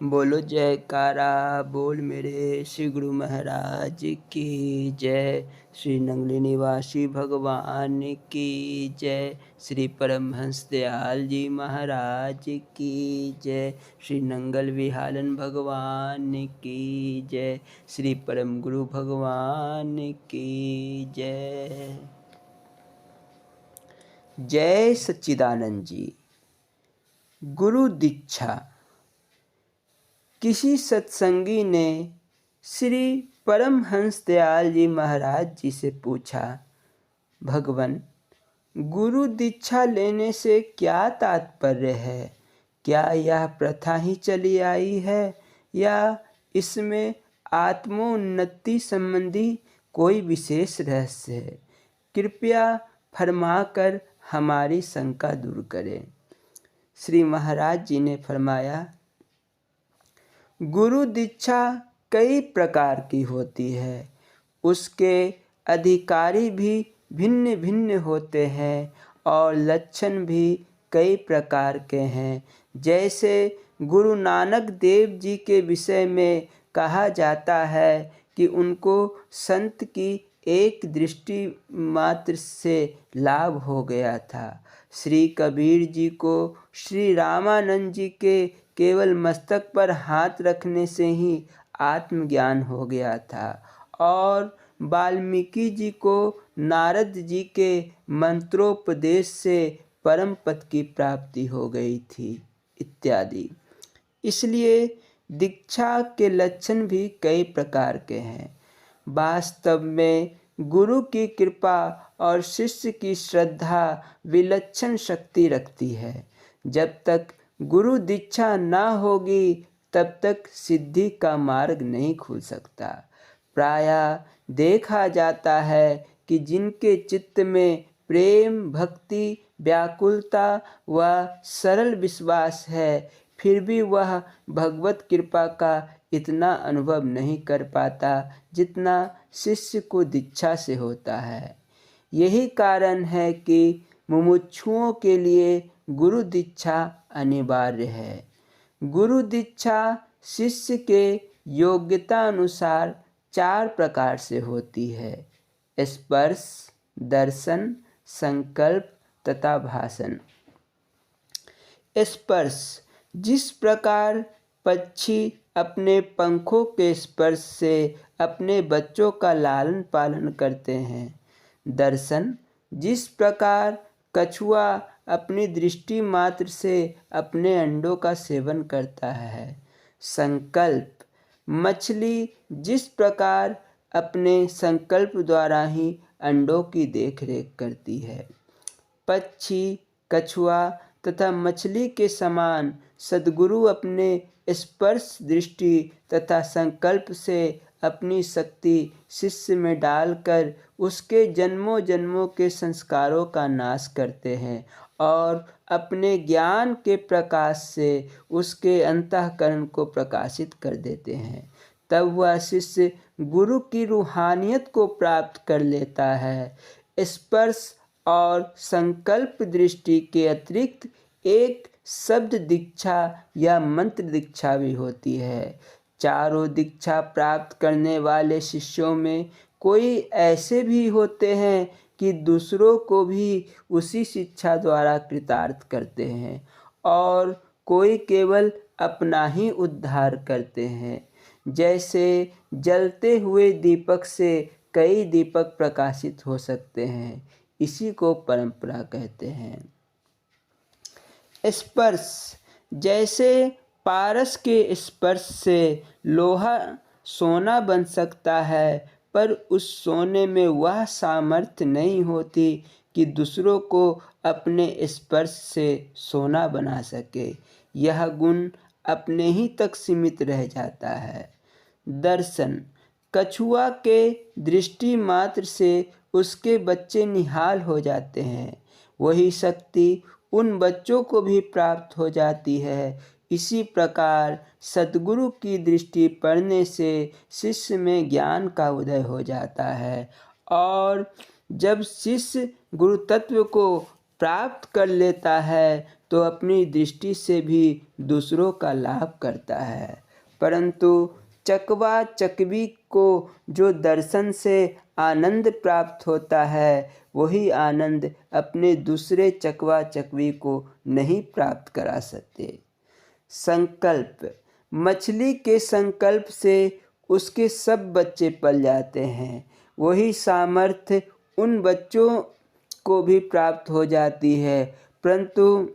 बोलो जयकारा बोल मेरे श्री गुरु महाराज की जय। श्री नंगली निवासी भगवान की जय। श्री परमहंस दयाल जी महाराज की जय। श्री नंगल विहालन भगवान की जय। श्री परम गुरु भगवान की जय। जय सच्चिदानंद जी। गुरु दीक्षा। किसी सत्संगी ने श्री परमहंस दयाल जी महाराज जी से पूछा, भगवन, गुरु दीक्षा लेने से क्या तात्पर्य है? क्या यह प्रथा ही चली आई है या इसमें आत्मोन्नति संबंधी कोई विशेष रहस्य है? कृपया फरमाकर हमारी शंका दूर करें। श्री महाराज जी ने फरमाया, गुरु दीक्षा कई प्रकार की होती है। उसके अधिकारी भी भिन्न भिन्न होते हैं और लक्षण भी कई प्रकार के हैं। जैसे गुरु नानक देव जी के विषय में कहा जाता है कि उनको संत की एक दृष्टि मात्र से लाभ हो गया था। श्री कबीर जी को श्री रामानंद जी के केवल मस्तक पर हाथ रखने से ही आत्मज्ञान हो गया था और वाल्मीकि जी को नारद जी के मंत्रोपदेश से परम पद की प्राप्ति हो गई थी इत्यादि। इसलिए दीक्षा के लक्षण भी कई प्रकार के हैं। वास्तव में गुरु की कृपा और शिष्य की श्रद्धा विलक्षण शक्ति रखती है। जब तक गुरु दीक्षा ना होगी तब तक सिद्धि का मार्ग नहीं खुल सकता। प्रायः देखा जाता है कि जिनके चित्त में प्रेम, भक्ति, व्याकुलता व सरल विश्वास है, फिर भी वह भगवत कृपा का इतना अनुभव नहीं कर पाता जितना शिष्य को दीक्षा से होता है। यही कारण है कि मुमुक्षुओं के लिए गुरु दीक्षा अनिवार्य है। गुरु दीक्षा शिष्य के योग्यता अनुसार 4 प्रकार से होती है: स्पर्श, दर्शन, संकल्प तथा भाषण। स्पर्श: जिस प्रकार पक्षी अपने पंखों के स्पर्श से अपने बच्चों का लालन पालन करते हैं। दर्शन: जिस प्रकार कछुआ अपनी दृष्टि मात्र से अपने अंडों का सेवन करता है। संकल्प: मछली जिस प्रकार अपने संकल्प द्वारा ही अंडों की देखरेख करती है। पक्षी, कछुआ तथा मछली के समान सद्गुरु अपने स्पर्श, दृष्टि तथा संकल्प से अपनी शक्ति शिष्य में डालकर उसके जन्मों जन्मों के संस्कारों का नाश करते हैं और अपने ज्ञान के प्रकाश से उसके अंतःकरण को प्रकाशित कर देते हैं। तब वह शिष्य गुरु की रूहानियत को प्राप्त कर लेता है। स्पर्श और संकल्प दृष्टि के अतिरिक्त एक शब्द दीक्षा या मंत्र दीक्षा भी होती है। चारों दीक्षा प्राप्त करने वाले शिष्यों में कोई ऐसे भी होते हैं कि दूसरों को भी उसी शिक्षा द्वारा कृतार्थ करते हैं और कोई केवल अपना ही उद्धार करते हैं। जैसे जलते हुए दीपक से कई दीपक प्रकाशित हो सकते हैं, इसी को परंपरा कहते हैं। स्पर्श: जैसे पारस के स्पर्श से लोहा सोना बन सकता है, पर उस सोने में वह सामर्थ्य नहीं होती कि दूसरों को अपने स्पर्श से सोना बना सके। यह गुण अपने ही तक सीमित रह जाता है। दर्शन: कछुआ के दृष्टि मात्र से उसके बच्चे निहाल हो जाते हैं। वही शक्ति उन बच्चों को भी प्राप्त हो जाती है। इसी प्रकार सद्गुरु की दृष्टि पड़ने से शिष्य में ज्ञान का उदय हो जाता है और जब शिष्य गुरु तत्व को प्राप्त कर लेता है तो अपनी दृष्टि से भी दूसरों का लाभ करता है, परंतु चकवा चकवी को जो दर्शन से आनंद प्राप्त होता है, वही आनंद अपने दूसरे चकवा चकवी को नहीं प्राप्त करा सकते। संकल्प। मछली के संकल्प से उसके सब बच्चे पल जाते हैं, वही सामर्थ्य उन बच्चों को भी प्राप्त हो जाती है, परंतु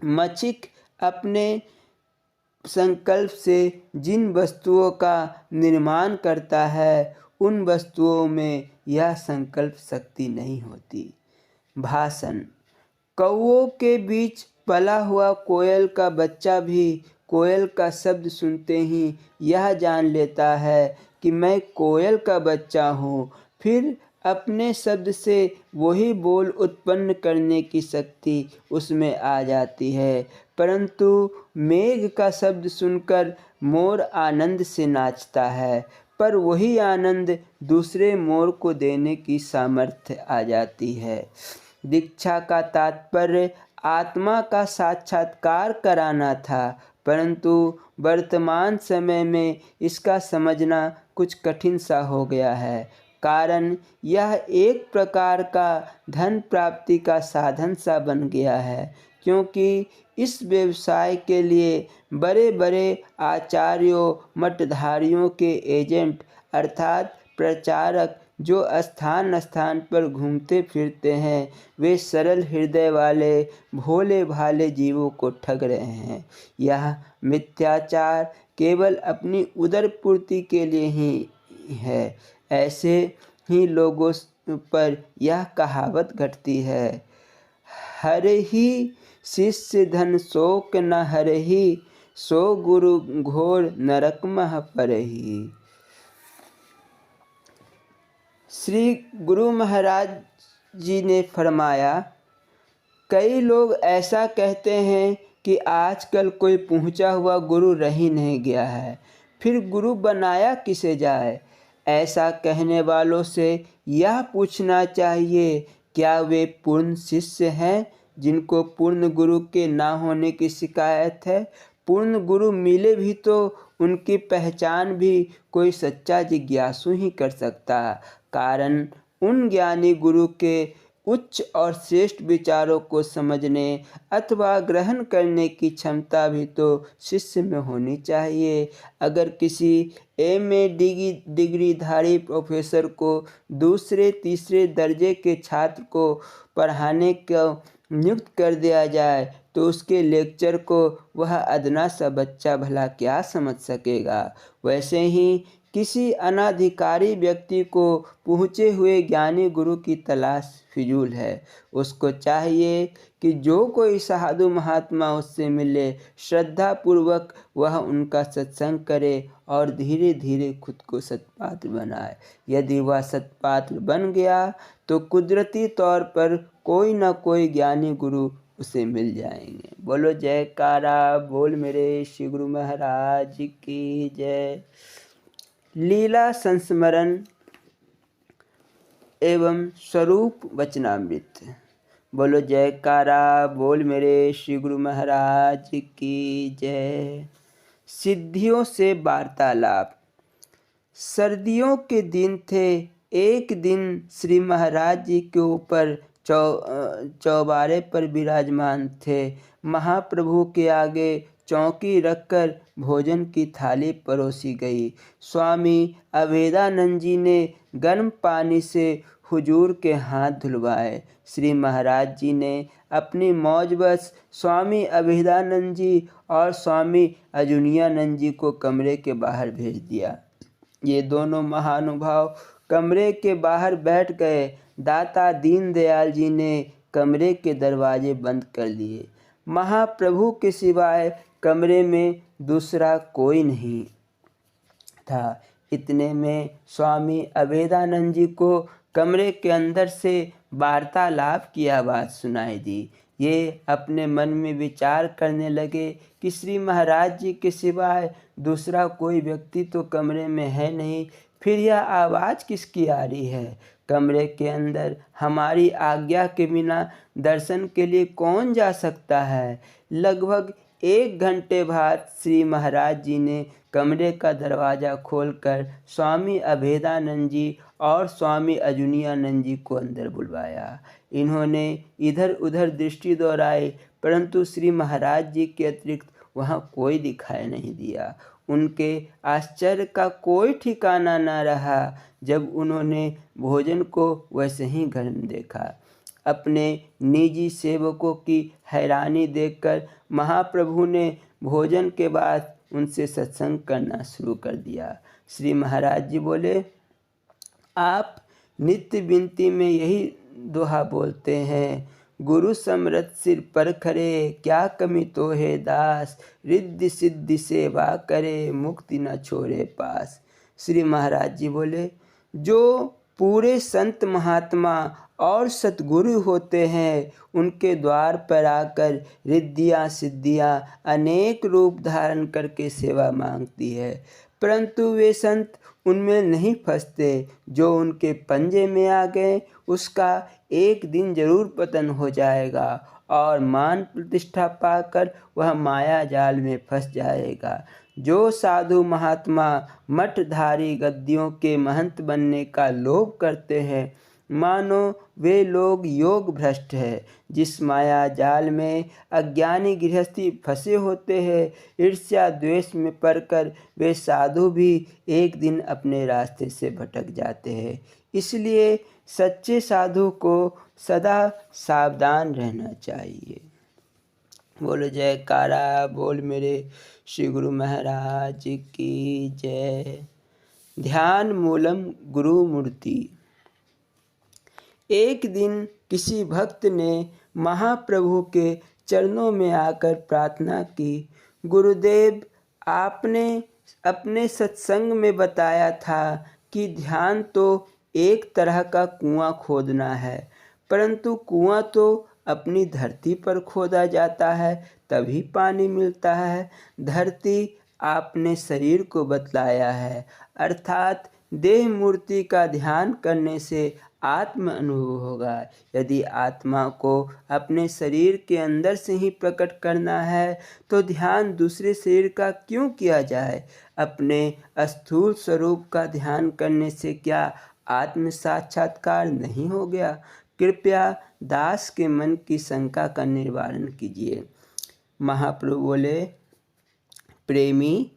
मछिक अपने संकल्प से जिन वस्तुओं का निर्माण करता है, उन वस्तुओं में यह संकल्प शक्ति नहीं होती। भाषण। कौओं के बीच पला हुआ कोयल का बच्चा भी कोयल का शब्द सुनते ही यह जान लेता है कि मैं कोयल का बच्चा हूँ, फिर अपने शब्द से वही बोल उत्पन्न करने की शक्ति उसमें आ जाती है। परंतु मेघ का शब्द सुनकर मोर आनंद से नाचता है, पर वही आनंद दूसरे मोर को देने की सामर्थ्य आ जाती है। दीक्षा का तात्पर्य आत्मा का साक्षात्कार कराना था, परंतु वर्तमान समय में इसका समझना कुछ कठिन सा हो गया है, कारण यह एक प्रकार का धन प्राप्ति का साधन सा बन गया है, क्योंकि इस व्यवसाय के लिए बड़े बड़े आचार्यों मठधारियों के एजेंट अर्थात प्रचारक जो स्थान स्थान पर घूमते फिरते हैं, वे सरल हृदय वाले भोले भाले जीवों को ठग रहे हैं। यह मिथ्याचार केवल अपनी उदर पूर्ति के लिए ही है। ऐसे ही लोगों पर यह कहावत घटती है, हरहि शिष्य धन शोक न हरहि, सो गुरु घोर नरक मह परहि। श्री गुरु महाराज जी ने फरमाया, कई लोग ऐसा कहते हैं कि आजकल कोई पहुंचा हुआ गुरु रह ही नहीं गया है, फिर गुरु बनाया किसे जाए। ऐसा कहने वालों से यह पूछना चाहिए, क्या वे पूर्ण शिष्य हैं जिनको पूर्ण गुरु के ना होने की शिकायत है। पूर्ण गुरु मिले भी तो उनकी पहचान भी कोई सच्चा जिज्ञासु ही कर सकता, कारण उन ज्ञानी गुरु के उच्च और श्रेष्ठ विचारों को समझने अथवा ग्रहण करने की क्षमता भी तो शिष्य में होनी चाहिए। अगर किसी एमए डिग्रीधारी प्रोफेसर को दूसरे तीसरे दर्जे के छात्र को पढ़ाने को नियुक्त कर दिया जाए, तो उसके लेक्चर को वह अदना सा बच्चा भला क्या समझ सकेगा। वैसे ही किसी अनाधिकारी व्यक्ति को पहुँचे हुए ज्ञानी गुरु की तलाश फिजूल है। उसको चाहिए कि जो कोई साधु महात्मा उससे मिले, श्रद्धापूर्वक वह उनका सत्संग करे और धीरे धीरे खुद को सत्पात्र बनाए। यदि वह सत्पात्र बन गया तो कुदरती तौर पर कोई न कोई ज्ञानी गुरु उसे मिल जाएंगे। बोलो जयकारा बोल मेरे श्री गुरु महाराज की जय। लीला संस्मरण एवं स्वरूप वचनामृत। बोलो जयकारा बोल मेरे श्री गुरु महाराज की जय। सिद्धियों से वार्तालाप। सर्दियों के दिन थे। एक दिन श्री महाराज जी के ऊपर चौबारे पर विराजमान थे। महाप्रभु के आगे चौकी रखकर भोजन की थाली परोसी गई। स्वामी अभेदानंद जी ने गर्म पानी से हुजूर के हाथ धुलवाए। श्री महाराज जी ने अपनी मौजबस स्वामी अभेदानंद जी और स्वामी अजुनियानंद जी को कमरे के बाहर भेज दिया। ये दोनों महानुभाव कमरे के बाहर बैठ गए। दाता दीनदयाल जी ने कमरे के दरवाजे बंद कर लिए। महाप्रभु के सिवाय कमरे में दूसरा कोई नहीं था। इतने में स्वामी अभेदानंद जी को कमरे के अंदर से वार्तालाप की आवाज़ सुनाई दी। ये अपने मन में विचार करने लगे कि श्री महाराज जी के सिवाय दूसरा कोई व्यक्ति तो कमरे में है नहीं, फिर यह आवाज़ किसकी आ रही है। कमरे के अंदर हमारी आज्ञा के बिना दर्शन के लिए कौन जा सकता है। लगभग 1 घंटे बाद श्री महाराज जी ने कमरे का दरवाज़ा खोलकर स्वामी अभेदानंद जी और स्वामी अजुनियानंद जी को अंदर बुलवाया। इन्होंने इधर उधर दृष्टि दौड़ाई, परंतु श्री महाराज जी के अतिरिक्त वहाँ कोई दिखाई नहीं दिया। उनके आश्चर्य का कोई ठिकाना न रहा जब उन्होंने भोजन को वैसे ही गर्म देखा। अपने निजी सेवकों की हैरानी देखकर महाप्रभु ने भोजन के बाद उनसे सत्संग करना शुरू कर दिया। श्री महाराज जी बोले, आप नित्य विनती में यही दोहा बोलते हैं, गुरु समरथ सिर पर खरे, क्या कमी तो है दास, रिद्धि सिद्धि सेवा करे, मुक्ति न छोड़े पास। श्री महाराज जी बोले, जो पूरे संत महात्मा और सतगुरु होते हैं उनके द्वार पर आकर रिद्धियाँ सिद्धियाँ अनेक रूप धारण करके सेवा मांगती है, परंतु वे संत उनमें नहीं फंसते। जो उनके पंजे में आ गए उसका एक दिन जरूर पतन हो जाएगा और मान प्रतिष्ठा पाकर वह माया जाल में फंस जाएगा। जो साधु महात्मा मठधारी गद्दियों के महंत बनने का लोभ करते हैं, मानो वे लोग योग भ्रष्ट है। जिस माया जाल में अज्ञानी गृहस्थी फंसे होते हैं, ईर्ष्या द्वेष में पड़कर वे साधु भी एक दिन अपने रास्ते से भटक जाते हैं। इसलिए सच्चे साधु को सदा सावधान रहना चाहिए। बोलो जयकारा बोल मेरे श्री गुरु महाराज की जय। ध्यान मूलम गुरु मूर्ति। एक दिन किसी भक्त ने महाप्रभु के चरणों में आकर प्रार्थना की, गुरुदेव, आपने अपने सत्संग में बताया था कि ध्यान तो एक तरह का कुआं खोदना है, परंतु कुआं तो अपनी धरती पर खोदा जाता है तभी पानी मिलता है। धरती आपने शरीर को बतलाया है, अर्थात देह मूर्ति का ध्यान करने से आत्म अनुभव होगा। यदि आत्मा को अपने शरीर के अंदर से ही प्रकट करना है तो ध्यान दूसरे शरीर का क्यों किया जाए। अपने स्थूल स्वरूप का ध्यान करने से क्या आत्म साक्षात्कार नहीं हो गया। कृपया दास के मन की शंका का निवारण कीजिए। महाप्रभु बोले, प्रेमी,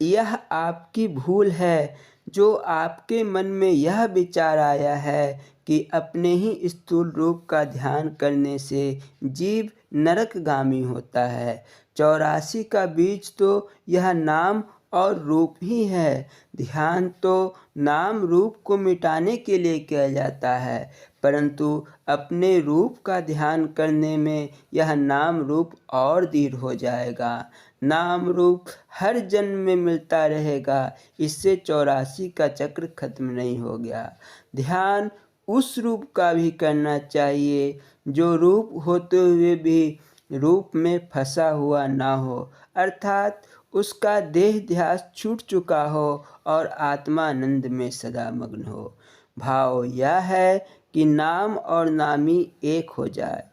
यह आपकी भूल है जो आपके मन में यह विचार आया है कि अपने ही स्थूल रूप का ध्यान करने से जीव नरकगामी होता है। 84 का बीज तो यह नाम और रूप ही है। ध्यान तो नाम रूप को मिटाने के लिए किया जाता है, परंतु अपने रूप का ध्यान करने में यह नाम रूप और दृढ़ हो जाएगा। नाम रूप हर जन्म में मिलता रहेगा, इससे 84 का चक्र खत्म नहीं हो गया। ध्यान उस रूप का भी करना चाहिए जो रूप होते हुए भी रूप में फंसा हुआ ना हो, अर्थात उसका देह ध्यास छूट चुका हो और आत्मानंद में सदा मग्न हो। भाव यह है कि नाम और नामी एक हो जाए।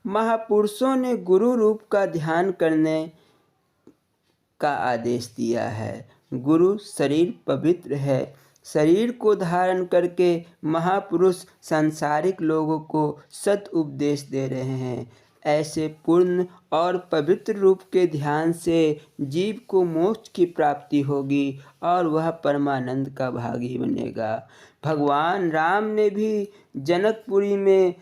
महापुरुषों ने गुरु रूप का ध्यान करने का आदेश दिया है। गुरु शरीर पवित्र है। शरीर को धारण करके महापुरुष सांसारिक लोगों को सत उपदेश दे रहे हैं। ऐसे पूर्ण और पवित्र रूप के ध्यान से जीव को मोक्ष की प्राप्ति होगी और वह परमानंद का भागी बनेगा। भगवान राम ने भी जनकपुरी में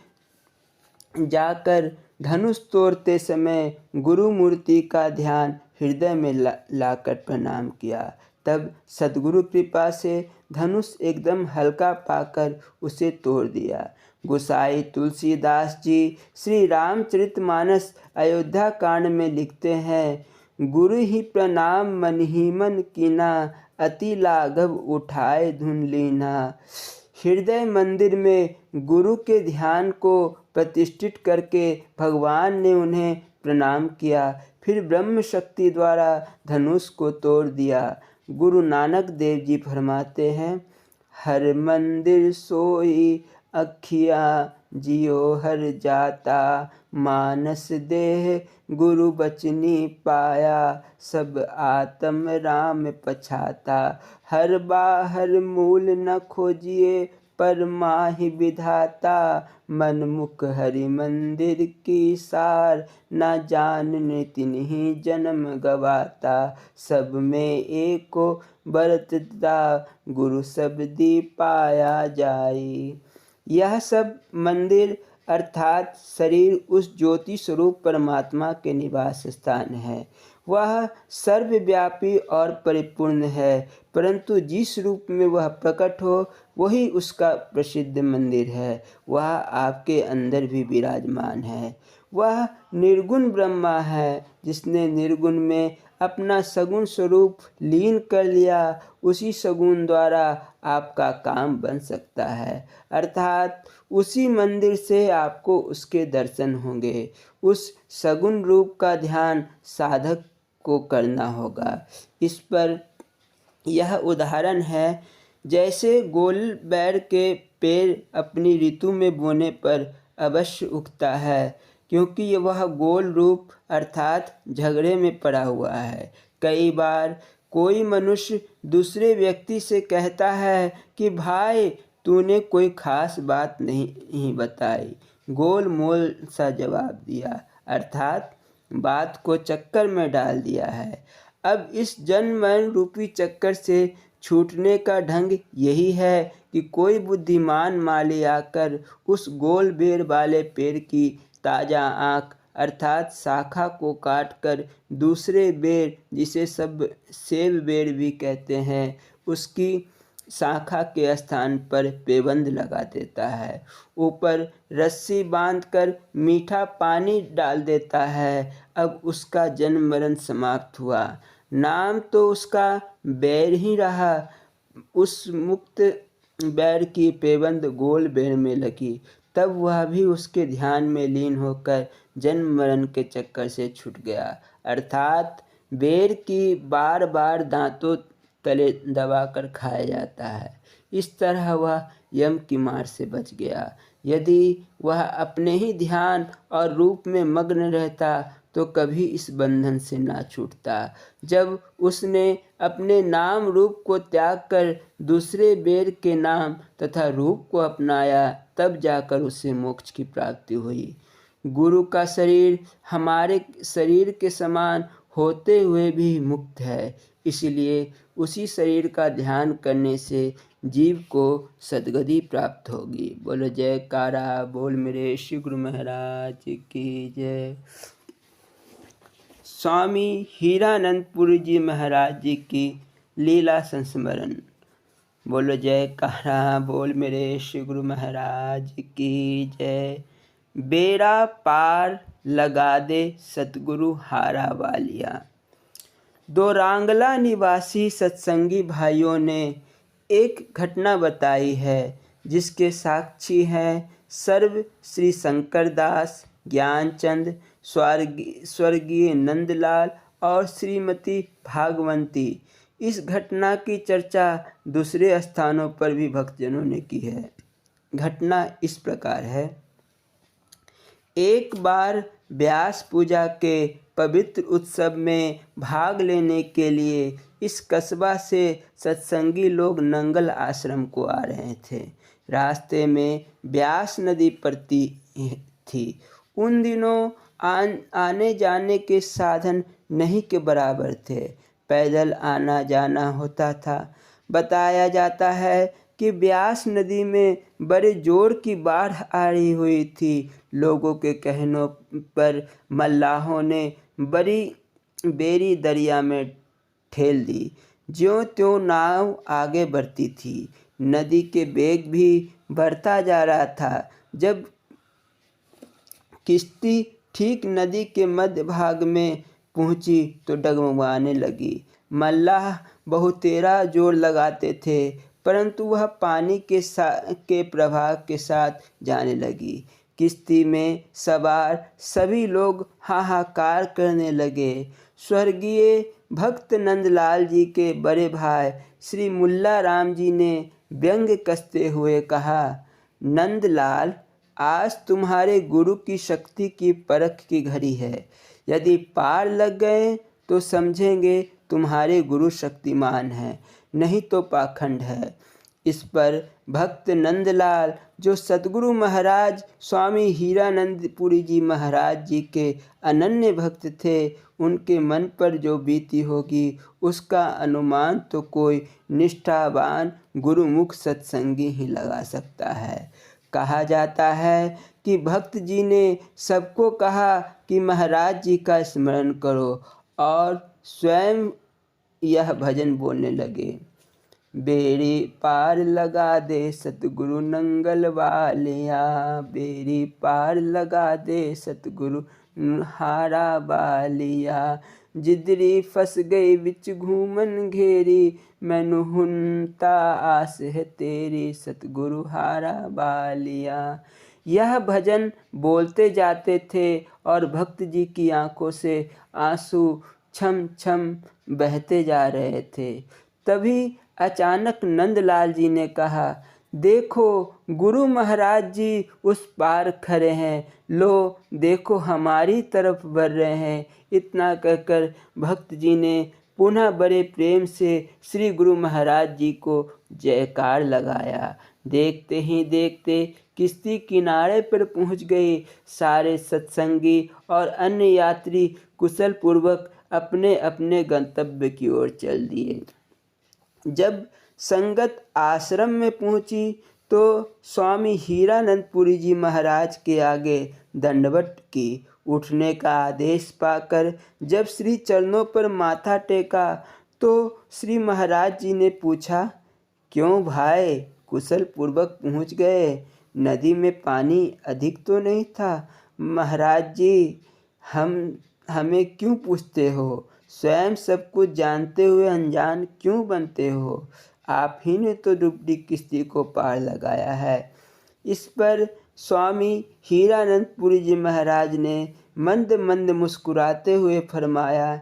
जाकर धनुष तोड़ते समय गुरु मूर्ति का ध्यान हृदय में लाकर प्रणाम किया। तब सद्गुरु कृपा से धनुष एकदम हल्का पाकर उसे तोड़ दिया। गोसाई तुलसीदास जी श्री रामचरितमानस अयोध्या कांड में लिखते हैं, गुरु ही प्रणाम मन ही मन कीना, अति लाघव उठाए धुन लीना। हृदय मंदिर में गुरु के ध्यान को प्रतिष्ठित करके भगवान ने उन्हें प्रणाम किया, फिर ब्रह्म शक्ति द्वारा धनुष को तोड़ दिया। गुरु नानक देव जी फरमाते हैं, हर मंदिर सोई अखिया जियो हर जाता, मानस देह गुरु बचनी पाया, सब आत्म राम पछाता। हर बाहर मूल न खोजिए पर माहि विधाता, मनमुख हरि मंदिर की सार, न जानने तिन्हि जन्म गवाता। सब में एको बरतता, गुरु शब्दी पाया जाई। यह सब मंदिर अर्थात शरीर उस ज्योति स्वरूप परमात्मा के निवास स्थान है। वह सर्वव्यापी और परिपूर्ण है, परंतु जिस रूप में वह प्रकट हो वही उसका प्रसिद्ध मंदिर है। वह आपके अंदर भी विराजमान है। वह निर्गुण ब्रह्मा है, जिसने निर्गुण में अपना सगुण स्वरूप लीन कर लिया। उसी सगुण द्वारा आपका काम बन सकता है, अर्थात उसी मंदिर से आपको उसके दर्शन होंगे। उस सगुण रूप का ध्यान साधक को करना होगा। इस पर यह उदाहरण है, जैसे गोल बैर के पेड़ अपनी ऋतु में बोने पर अवश्य उगता है, क्योंकि वह गोल रूप अर्थात झगड़े में पड़ा हुआ है। कई बार कोई मनुष्य दूसरे व्यक्ति से कहता है कि भाई तूने कोई खास बात नहीं बताई, गोल मोल सा जवाब दिया, अर्थात बात को चक्कर में डाल दिया है। अब इस जन्म मरण रूपी चक्कर से छूटने का ढंग यही है कि कोई बुद्धिमान माली आकर उस गोल बेर वाले पेड़ की ताज़ा आँख अर्थात शाखा को काटकर दूसरे बेर, जिसे सब सेब बेर भी कहते हैं, उसकी शाखा के स्थान पर पेबंद लगा देता है। ऊपर रस्सी बांधकर मीठा पानी डाल देता है। अब उसका जन्म मरण समाप्त हुआ। नाम तो उसका बैर ही रहा। उस मुक्त बैर की पेबंद गोल बैर में लगी, तब वह भी उसके ध्यान में लीन होकर जन्म मरण के चक्कर से छूट गया, अर्थात बेर की बार बार दांतों तले दबाकर खाया जाता है। इस तरह वह यम की मार से बच गया। यदि वह अपने ही ध्यान और रूप में मग्न रहता तो कभी इस बंधन से ना छूटता। जब उसने अपने नाम रूप को त्याग कर दूसरे बेर के नाम तथा रूप को अपनाया, तब जाकर उसे मोक्ष की प्राप्ति हुई। गुरु का शरीर हमारे शरीर के समान होते हुए भी मुक्त है, इसलिए उसी शरीर का ध्यान करने से जीव को सद्गति प्राप्त होगी। बोलो जयकारा बोल मेरे श्री गुरु महाराज की जय। स्वामी हीरानंदपुर जी महाराज जी की लीला संस्मरण। बोलो जयकारा बोल मेरे श्री गुरु महाराज की जय। बेड़ा पार लगा दे सतगुरु हारा वालिया। दोरांगला निवासी सत्संगी भाइयों ने एक घटना बताई है, जिसके साक्षी हैं सर्व श्री शंकरदास, ज्ञानचंद, स्वर्गीय नंदलाल और श्रीमती भागवंती। इस घटना की चर्चा दूसरे स्थानों पर भी भक्तजनों ने की है। घटना इस प्रकार है। एक बार व्यास पूजा के पवित्र उत्सव में भाग लेने के लिए इस कस्बा से सत्संगी लोग नंगल आश्रम को आ रहे थे। रास्ते में व्यास नदी पड़ती थी। उन दिनों आने जाने के साधन नहीं के बराबर थे, पैदल आना जाना होता था। बताया जाता है कि व्यास नदी में बड़े जोर की बाढ़ आ रही हुई थी। लोगों के कहनों पर मल्लाहों ने बड़ी बेरी दरिया में ठेल दी। ज्यों त्यों नाव आगे बढ़ती थी। नदी के वेग भी बढ़ता जा रहा था। जब किश्ती ठीक नदी के मध्य भाग में पहुंची तो डगमगाने लगी। मल्लाह बहुतेरा जोर लगाते थे, परंतु वह पानी के प्रवाह के साथ जाने लगी। किश्ती में सवार सभी लोग हाहाकार करने लगे। स्वर्गीय भक्त नंदलाल जी के बड़े भाई श्री मुल्ला राम जी ने व्यंग कसते हुए कहा, नंदलाल, आज तुम्हारे गुरु की शक्ति की परख की घड़ी है। यदि पार लग गए तो समझेंगे तुम्हारे गुरु शक्तिमान हैं, नहीं तो पाखंड है। इस पर भक्त नंदलाल, जो सतगुरु महाराज स्वामी हीरानंदपुरी जी महाराज जी के अनन्य भक्त थे, उनके मन पर जो बीती होगी उसका अनुमान तो कोई निष्ठावान गुरुमुख सत्संगी ही लगा सकता है। कहा जाता है कि भक्त जी ने सबको कहा कि महाराज जी का स्मरण करो और स्वयं यह भजन बोलने लगे, बेड़ी पार लगा दे सतगुरु नंगल वालिया, बेड़ी पार लगा दे सतगुरु हारा वालिया, जिदरी फंस गई बिच घूमन घेरी, मैनू हुनता आस है तेरी सतगुरु हारा वालिया। यह भजन बोलते जाते थे और भक्त जी की आंखों से आंसू छम छम बहते जा रहे थे। तभी अचानक नंदलाल जी ने कहा, देखो गुरु महाराज जी उस पार खड़े हैं, लो देखो हमारी तरफ बढ़ रहे हैं। इतना कहकर भक्त जी ने पुनः बड़े प्रेम से श्री गुरु महाराज जी को जयकार लगाया। देखते ही देखते किश्ती किनारे पर पहुंच गई। सारे सत्संगी और अन्य यात्री कुशल पूर्वक अपने अपने गंतव्य की ओर चल दिए। जब संगत आश्रम में पहुंची तो स्वामी हीरानंदपुरी जी महाराज के आगे दंडवत की। उठने का आदेश पाकर जब श्री चरणों पर माथा टेका तो श्री महाराज जी ने पूछा, क्यों भाई, कुशल पूर्वक पहुंच गए? नदी में पानी अधिक तो नहीं था? महाराज जी, हमें क्यों पूछते हो? स्वयं सब कुछ जानते हुए अनजान क्यों बनते हो? आप ही ने तो डूबती किश्ती को पार लगाया है। इस पर स्वामी हीरानंदपुरी जी महाराज ने मंद मंद मुस्कुराते हुए फरमाया,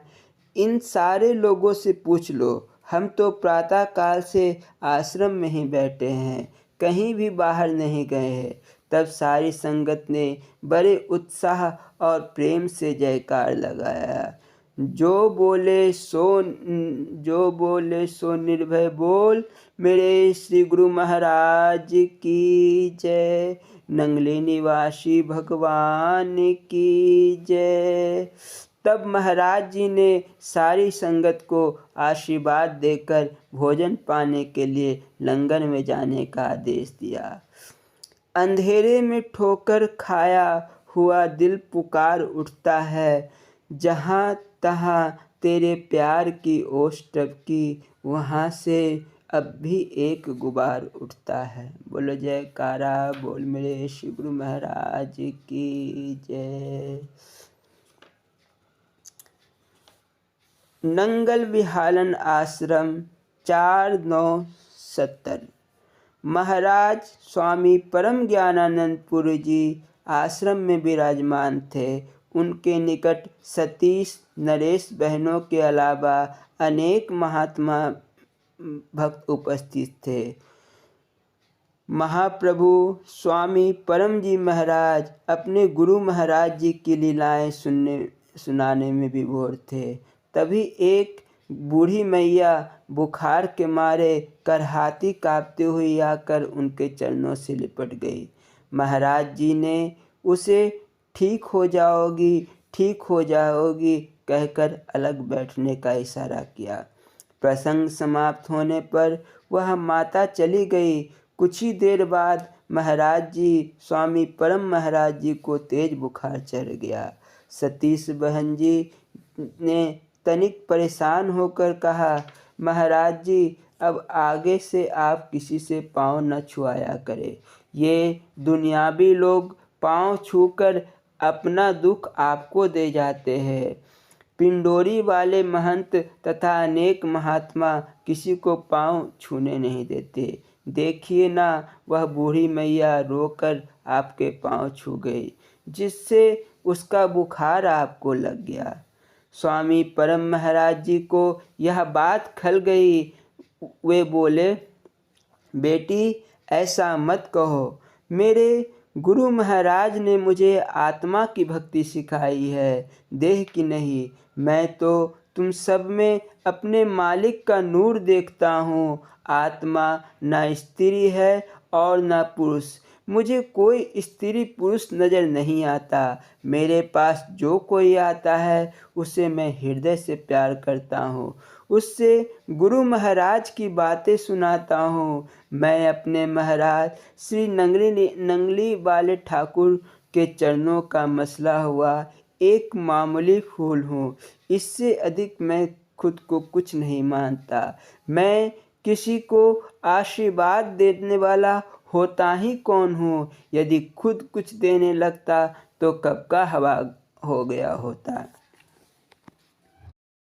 इन सारे लोगों से पूछ लो, हम तो प्रातः काल से आश्रम में ही बैठे हैं, कहीं भी बाहर नहीं गए हैं। तब सारी संगत ने बड़े उत्साह और प्रेम से जयकार लगाया। जो बोले सो निर्भय बोल, मेरे श्री गुरु महाराज की जय, नंगली निवासी भगवान की जय। तब महाराज जी ने सारी संगत को आशीर्वाद देकर भोजन पाने के लिए लंगर में जाने का आदेश दिया। अंधेरे में ठोकर खाया हुआ दिल पुकार उठता है, जहाँ तहाँ तेरे प्यार की ओस टपकी, वहाँ से अब भी एक गुबार उठता है। बोलो जयकारा बोल मेरे श्री गुरु महाराज की जय। नंगल विहालन आश्रम 4970। महाराज स्वामी परम ज्ञानानंदपुरी जी आश्रम में विराजमान थे। उनके निकट सतीश नरेश बहनों के अलावा अनेक महात्मा भक्त उपस्थित थे। महाप्रभु स्वामी परम जी महाराज अपने गुरु महाराज जी की लीलाएं सुनाने में विभोर थे। तभी एक बूढ़ी मैया बुखार के मारे करहाती कांपते हुई आकर उनके चरणों से लिपट गई। महाराज जी ने उसे ठीक हो जाओगी कहकर अलग बैठने का इशारा किया। प्रसंग समाप्त होने पर वह माता चली गई। कुछ ही देर बाद महाराज जी स्वामी परम महाराज जी को तेज बुखार चढ़ गया। सतीश बहन जी ने तनिक परेशान होकर कहा, महाराज जी, अब आगे से आप किसी से पाँव न छुआया करें। ये दुनियावी लोग पाँव छूकर अपना दुख आपको दे जाते हैं। पिंडोरी वाले महंत तथा अनेक महात्मा किसी को पाँव छूने नहीं देते। देखिए ना, वह बूढ़ी मैया रोकर आपके पाँव छू गई, जिससे उसका बुखार आपको लग गया। स्वामी परम महाराज जी को यह बात खल गई। वे बोले, बेटी, ऐसा मत कहो। मेरे गुरु महाराज ने मुझे आत्मा की भक्ति सिखाई है, देह की नहीं। मैं तो तुम सब में अपने मालिक का नूर देखता हूँ। आत्मा ना स्त्री है और ना पुरुष। मुझे कोई स्त्री पुरुष नज़र नहीं आता। मेरे पास जो कोई आता है उसे मैं हृदय से प्यार करता हूँ, उससे गुरु महाराज की बातें सुनाता हूँ। मैं अपने महाराज श्री नंगली वाले ठाकुर के चरणों का मसला हुआ एक मामूली फूल हूँ। इससे अधिक मैं खुद को कुछ नहीं मानता। मैं किसी को आशीर्वाद देने वाला होता ही कौन हूँ। यदि खुद कुछ देने लगता तो कब का हवा हो गया होता।